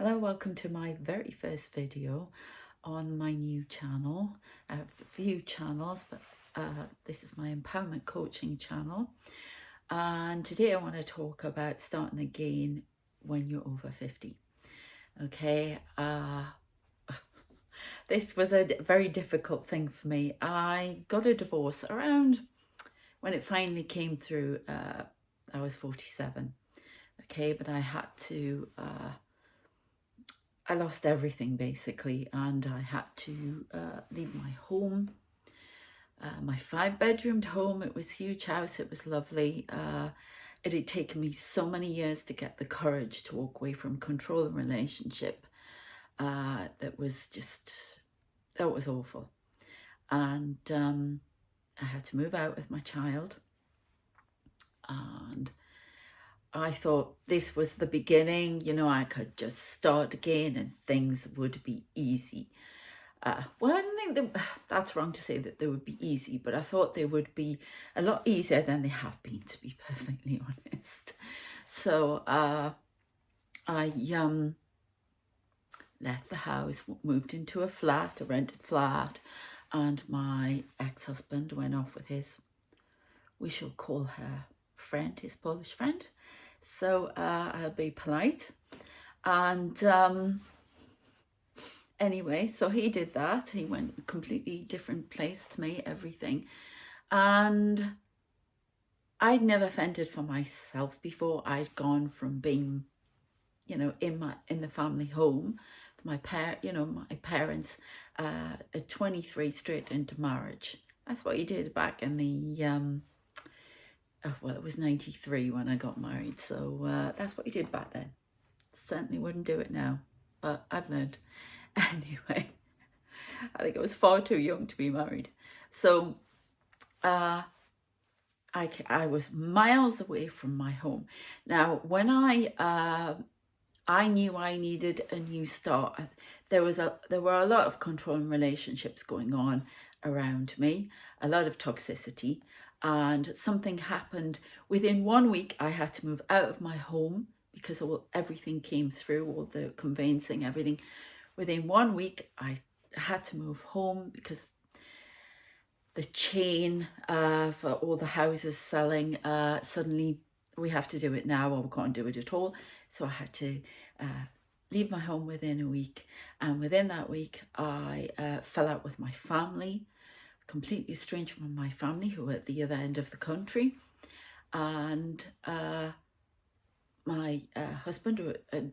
Hello, welcome to my very first video on my new channel. I have a few channels, but this is my empowerment coaching channel. And today I want to talk about starting again when you're over 50. Okay, this was a very difficult thing for me. I got a divorce around when it finally came through. I was 47. Okay, but I had to I lost everything basically, and I had to leave my home, my 5-bedroomed home. It was a huge house, it was lovely. It had taken me so many years to get the courage to walk away from controlling relationship. That was awful. And I had to move out with my child, and I thought this was the beginning, I could just start again and things would be easy. Well, I don't think that's wrong to say that they would be easy, but I thought they would be a lot easier than they have been, to be perfectly honest. So I left the house, moved into a rented flat, and my ex-husband went off with his, we shall call her friend, his Polish friend. So I'll be polite. And anyway, so he did that. He went a completely different place to me, everything. And I'd never fended for myself before. I'd gone from being, in the family home, my parents, at 23 straight into marriage. That's what he did back in the well, it was 93 when I got married, so that's what he did back then. Certainly wouldn't do it now, but I've learned. Anyway, I think I was far too young to be married. So I was miles away from my home. Now, when I knew I needed a new start, there were a lot of controlling relationships going on around me, a lot of toxicity, and something happened. Within 1 week, I had to move out of my home because everything came through, all the conveyancing, everything. Within 1 week, I had to move home because the chain for all the houses selling, suddenly we have to do it now or we can't do it at all. So I had to leave my home within a week. And within that week, I fell out with my family, completely estranged from my family who were at the other end of the country. And my husband had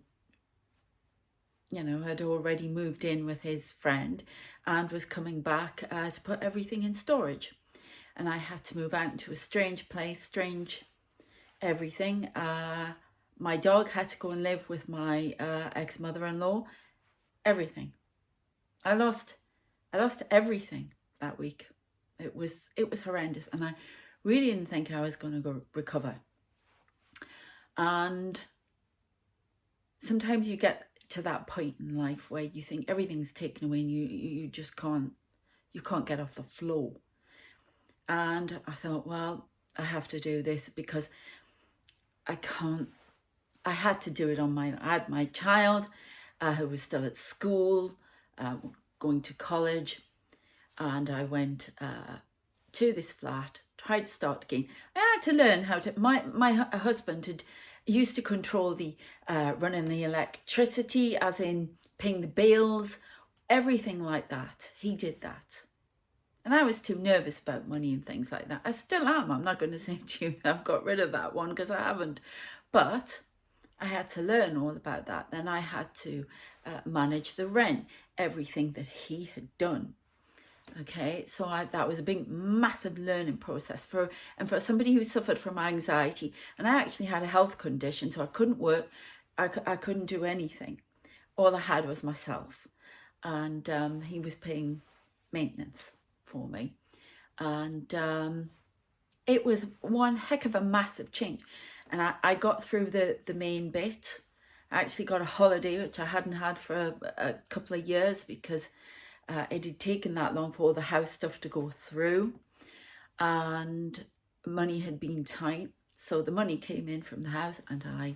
already moved in with his friend and was coming back to put everything in storage. And I had to move out into a strange place, strange everything. My dog had to go and live with my ex-mother-in-law. Everything. I lost everything that week. It was horrendous, and I really didn't think I was going to go recover. And sometimes you get to that point in life where you think everything's taken away and you just can't get off the floor. And I thought, well, I have to do this because I had to do it on I had my child who was still at school, going to college, and I went to this flat, tried to start again. I had to learn how to, my husband used to control the running the electricity, as in paying the bills, everything like that. He did that. And I was too nervous about money and things like that. I still am. I'm not going to say to you I've got rid of that one, because I haven't. But I had to learn all about that. Then I had to manage the rent, everything that he had done. Okay, so that was a big, massive learning process for somebody who suffered from anxiety. And I actually had a health condition, so I couldn't work. I couldn't do anything. All I had was myself. And he was paying maintenance for me. And it was one heck of a massive change. And I got through the main bit. I actually got a holiday, which I hadn't had for a couple of years, because it had taken that long for all the house stuff to go through, and money had been tight. So the money came in from the house, and I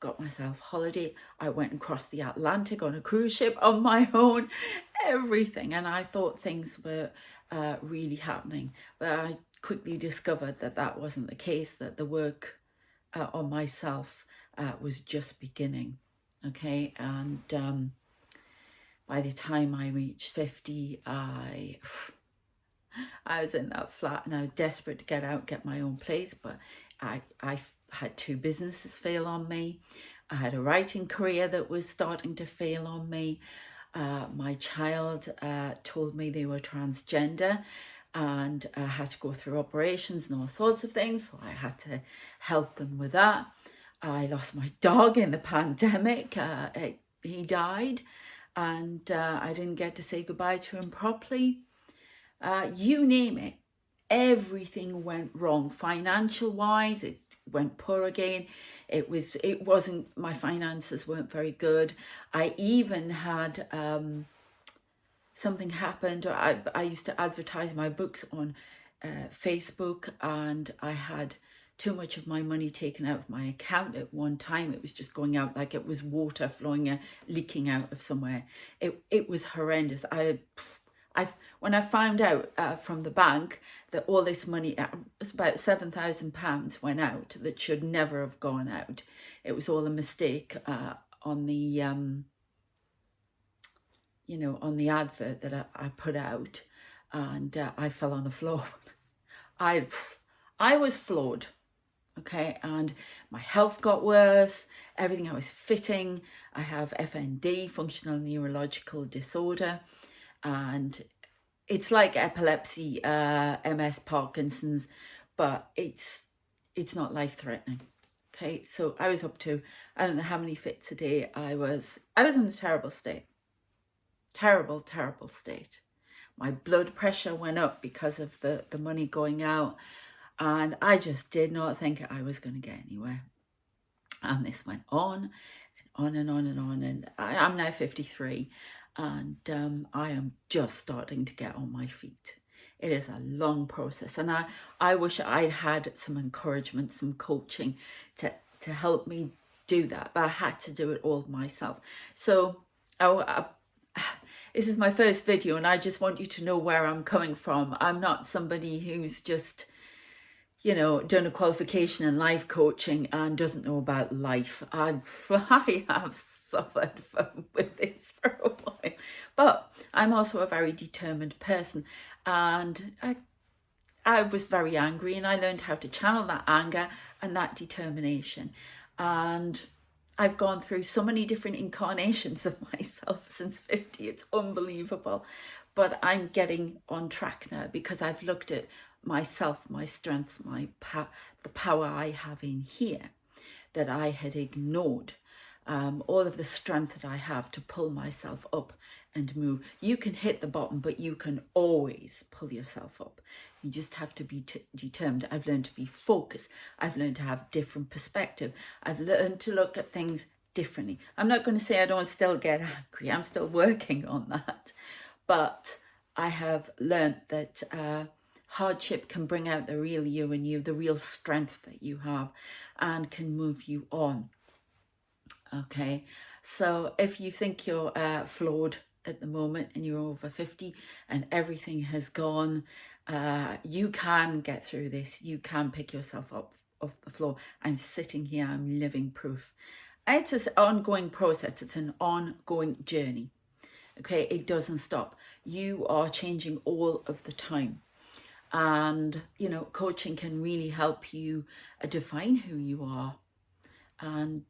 got myself holiday. I went and crossed the Atlantic on a cruise ship on my own, everything. And I thought things were really happening. But I quickly discovered that that wasn't the case, that the work on myself was just beginning. Okay, and by the time I reached 50, I was in that flat and I was desperate to get out, get my own place, but I had two businesses fail on me. I had a writing career that was starting to fail on me. My child told me they were transgender and had to go through operations and all sorts of things, so I had to help them with that. I lost my dog in the pandemic. He died, and I didn't get to say goodbye to him properly. You name it, everything went wrong. Financial wise, it went poor again. It wasn't, my finances weren't very good. I even had something happened. I used to advertise my books on Facebook, and I had too much of my money taken out of my account at one time. It was just going out like it was water flowing, leaking out of somewhere. It was horrendous. When I found out from the bank that all this money, it was about £7,000 went out that should never have gone out. It was all a mistake on the on the advert that I put out, and I fell on the floor. I was floored. Okay, and my health got worse. Everything, I was fitting. I have FND, functional neurological disorder, and it's like epilepsy, MS, Parkinson's, but it's not life-threatening. Okay, so I was up to, I don't know how many fits a day. I was in a terrible state. Terrible state. My blood pressure went up because of the money going out, and I just did not think I was going to get anywhere. And this went on and on and on and on, and I'm now 53, and I am just starting to get on my feet. It is a long process, and I wish I'd had some encouragement, some coaching to help me do that, but I had to do it all myself. So this is my first video, and I just want you to know where I'm coming from. I'm not somebody who's just, done a qualification in life coaching and doesn't know about life. I have suffered with this for a while, but I'm also a very determined person, and I was very angry, and I learned how to channel that anger and that determination. And I've gone through so many different incarnations of myself since 50. It's unbelievable. But I'm getting on track now because I've looked at myself, my strengths, the power I have in here that I had ignored. All of the strength that I have to pull myself up and move. You can hit the bottom, but you can always pull yourself up. You just have to be determined. I've learned to be focused. I've learned to have different perspective. I've learned to look at things differently. I'm not going to say I don't still get angry. I'm still working on that. But I have learned that hardship can bring out the real you in you, the real strength that you have, and can move you on. Okay, so if you think you're flawed at the moment and you're over 50 and everything has gone, you can get through this. You can pick yourself up off the floor. I'm sitting here, I'm living proof. It's an ongoing process. It's an ongoing journey. Okay, it doesn't stop. You are changing all of the time. And, coaching can really help you define who you are and,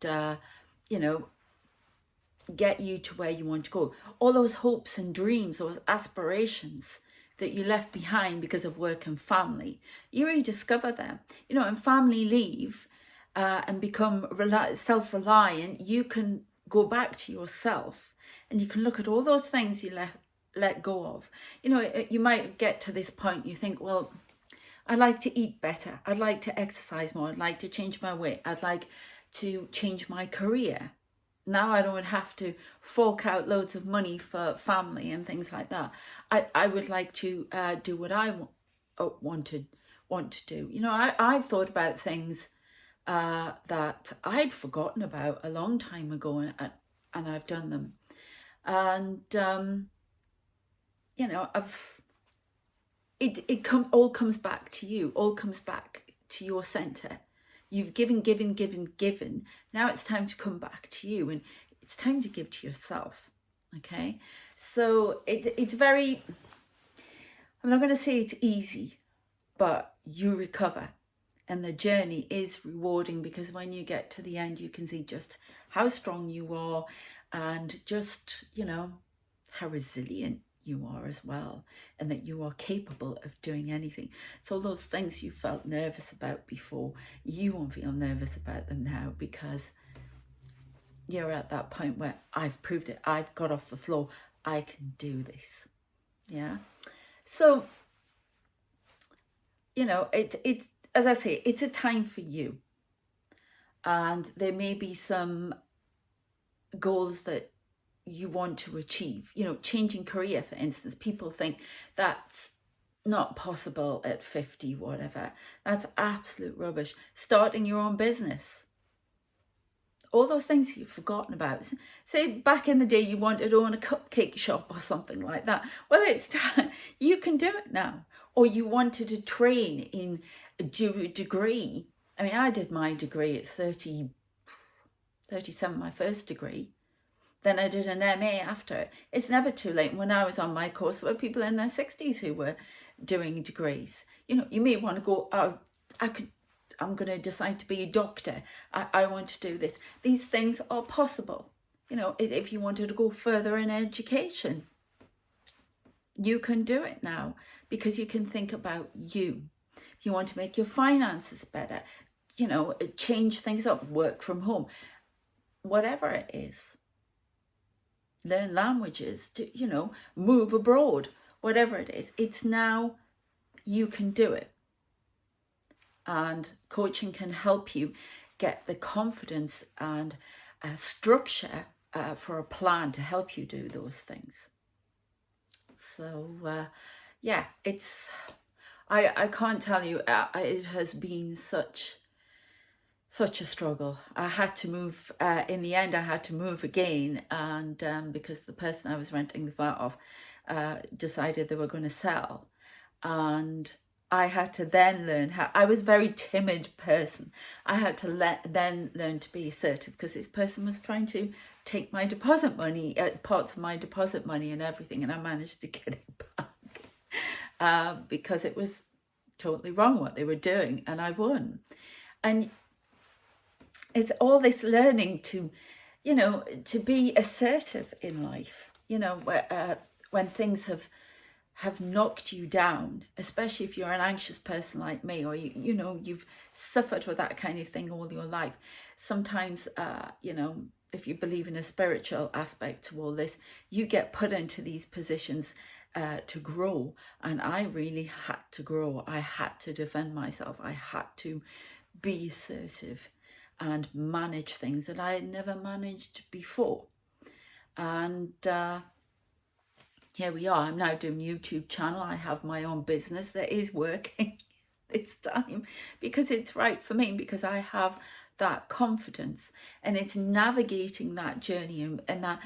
get you to where you want to go. All those hopes and dreams, those aspirations that you left behind because of work and family, you rediscover them. And family leave and become self-reliant, you can go back to yourself and you can look at all those things you let go of. You might get to this point, you think, well, I'd like to eat better. I'd like to exercise more. I'd like to change my weight. I'd like to change my career. Now I don't have to fork out loads of money for family and things like that. I would like to do what I want to do. I've thought about things that I'd forgotten about a long time ago, and I've done them. And you know, all comes back to you, all comes back to your center. You've given. Now it's time to come back to you, and it's time to give to yourself. Okay, so it's very, I'm not going to say it's easy, but you recover, and the journey is rewarding, because when you get to the end, you can see just how strong you are, and just, you know, how resilient you are as well, and that you are capable of doing anything. So those things you felt nervous about before, you won't feel nervous about them now, because you're at that point where I've proved it, I've got off the floor, I can do this. Yeah. So, you know, it's, as I say, it's a time for you. And there may be some goals that you want to achieve. You know, changing career, for instance. People think that's not possible at 50, whatever. That's absolute rubbish. Starting your own business. All those things you've forgotten about. Say back in the day you wanted to own a cupcake shop or something like that. Well, it's time. You can do it now. Or you wanted to train in a degree. I mean, I did my degree at 37, my first degree. Then I did an MA after it. It's never too late. When I was on my course, there were people in their 60s who were doing degrees. You know, you may want to go, I'm going to decide to be a doctor. I want to do this. These things are possible. You know, if you wanted to go further in education, you can do it now, because you can think about you. If you want to make your finances better, you know, change things up, work from home, whatever it is. Learn languages, to, you know, move abroad, whatever it is. It's now, you can do it. And coaching can help you get the confidence and structure for a plan to help you do those things. So yeah, it's, I can't tell you, it has been such a struggle. I had to move, in the end I had to move again, and because the person I was renting the flat off decided they were going to sell, and I had to then learn how, I was a very timid person. I had to then learn to be assertive, because this person was trying to take my deposit money, parts of my deposit money and everything, and I managed to get it back because it was totally wrong what they were doing, and I won. And it's all this learning to, you know, to be assertive in life, you know, when things have knocked you down, especially if you're an anxious person like me, or you know, you've suffered with that kind of thing all your life. Sometimes, you know, if you believe in a spiritual aspect to all this, you get put into these positions to grow. And I really had to grow. I had to defend myself. I had to be assertive and manage things that I had never managed before. And here we are. I'm now doing a YouTube channel. I have my own business that is working this time, because it's right for me, because I have that confidence, and it's navigating that journey and that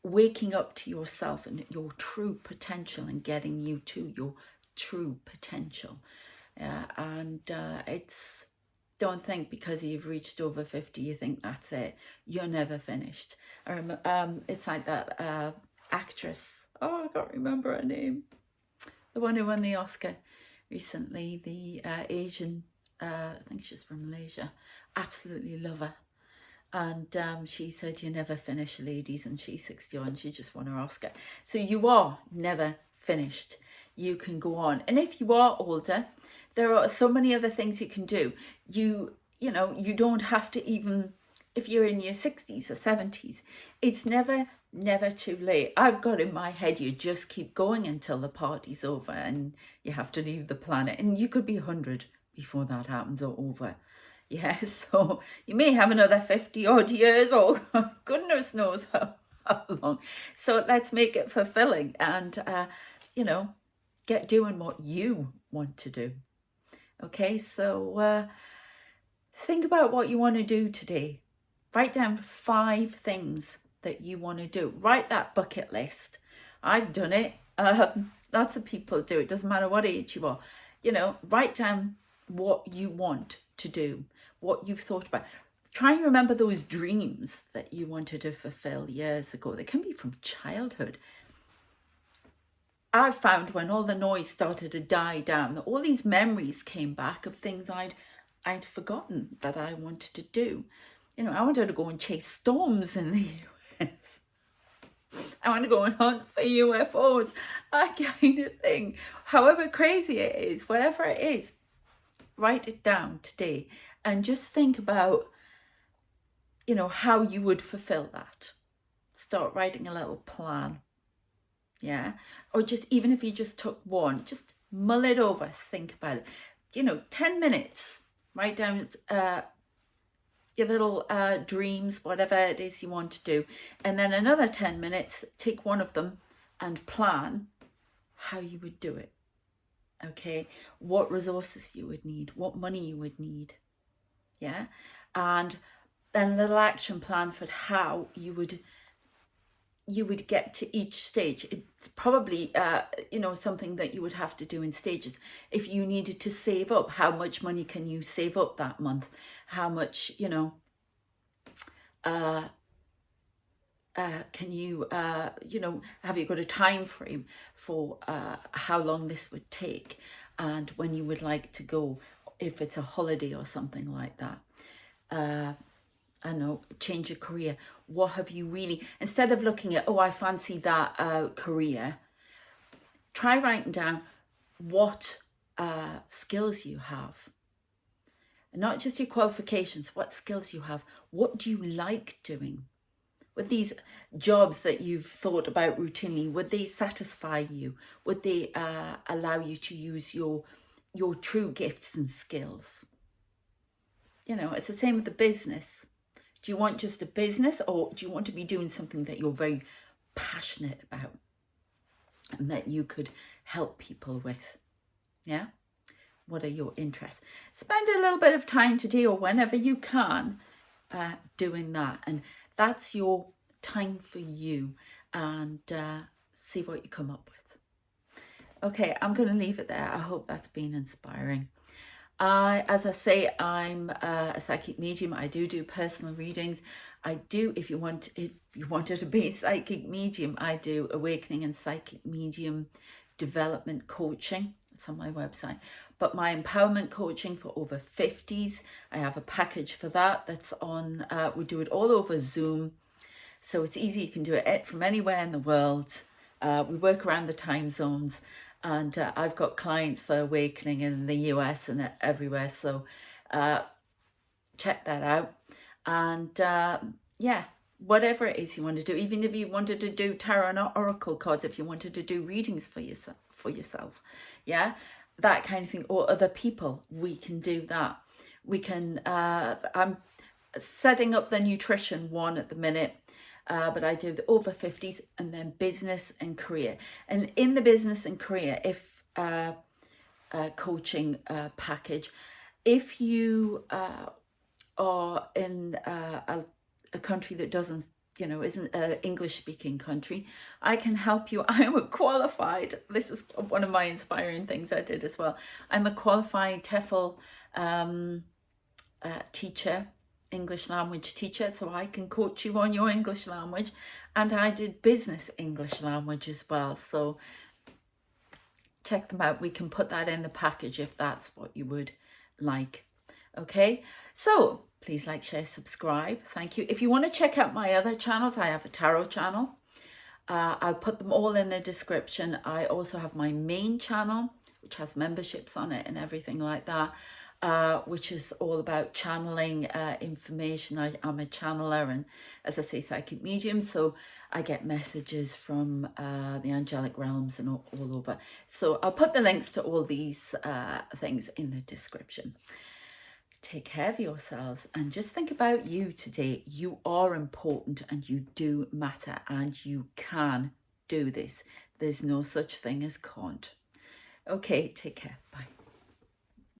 waking up to yourself and your true potential, and getting you to your true potential. And it's, don't think because you've reached over 50 you think that's it, you're never finished. It's like that actress, oh, I can't remember her name, the one who won the Oscar recently, the Asian, I think she's from Malaysia. Absolutely love her. And she said, you never finish, ladies, and she's 61, she just won her Oscar. So you are never finished. You can go on. And if you are older, there are so many other things you can do. You know, you don't have to, even if you're in your 60s or 70s, it's never too late. I've got in my head, you just keep going until the party's over and you have to leave the planet. And you could be 100 before that happens, or over. Yeah, so you may have another 50 odd years, or goodness knows how long. So let's make it fulfilling, and, you know, get doing what you want to do. Okay, so Think about what you want to do today. Write down 5 things that you want to do. Write that bucket list. I've done it. Lots of people do it. Doesn't matter what age you are. You know, write down what you want to do, what you've thought about. Try and remember those dreams that you wanted to fulfill years ago. They can be from childhood. I found when all the noise started to die down, that all these memories came back of things I'd forgotten that I wanted to do. You know, I wanted to go and chase storms in the US. I want to go and hunt for UFOs, that kind of thing. However crazy it is, whatever it is, write it down today and just think about, you know, how you would fulfill that. Start writing a little plan. Yeah. Or just, even if you just took one, just mull it over, think about it. You know, 10 minutes, write down your little dreams, whatever it is you want to do. And then another 10 minutes, take one of them and plan how you would do it. Okay. What resources you would need, what money you would need. Yeah. And then a little action plan for how you would get to each stage. It's probably, you know, something that you would have to do in stages. If you needed to save up, how much money can you save up that month? How much, you know, can you, you know, have you got a time frame for how long this would take and when you would like to go, if it's a holiday or something like that. I know, change your career. What have you really, instead of looking at, oh, I fancy that career, try writing down what skills you have. And not just your qualifications, what skills you have. What do you like doing? Would these jobs that you've thought about routinely, would they satisfy you? Would they allow you to use your true gifts and skills? You know, it's the same with the business. Do you want just a business, or do you want to be doing something that you're very passionate about and that you could help people with? Yeah? What are your interests? Spend a little bit of time today or whenever you can doing that. And that's your time for you, and see what you come up with. Okay, I'm going to leave it there. I hope that's been inspiring. As I say, I'm a psychic medium. I do personal readings. I do, if you wanted to be a psychic medium, I do awakening and psychic medium development coaching. It's on my website. But my empowerment coaching for over 50s, I have a package for that. That's on, we do it all over Zoom. So it's easy. You can do it from anywhere in the world. We work around the time zones. And I've got clients for awakening in the US and everywhere. So check that out. And yeah, whatever it is you want to do, even if you wanted to do tarot and oracle cards, if you wanted to do readings for yourself, yeah, that kind of thing, or other people, we can do that. We can, I'm setting up the nutrition one at the minute. But I do the over 50s and then business and career. And in the business and career, if coaching package, if you are in a country that doesn't, you know, isn't an English speaking country, I can help you. I'm a qualified, this is one of my inspiring things I did as well. I'm a qualified TEFL teacher, English language teacher, so I can coach you on your English language. And I did business English language as well, so check them out. We can put that in the package if that's what you would like. Okay, so please like, share, subscribe. Thank you. If you want to check out my other channels, I have a tarot channel. I'll put them all in the description. I also have my main channel, which has memberships on it and everything like that. Which is all about channeling information. I'm a channeler and, as I say, psychic medium, so I get messages from the angelic realms and all over. So I'll put the links to all these things in the description. Take care of yourselves and just think about you today. You are important and you do matter and you can do this. There's no such thing as can't. Okay, take care. Bye.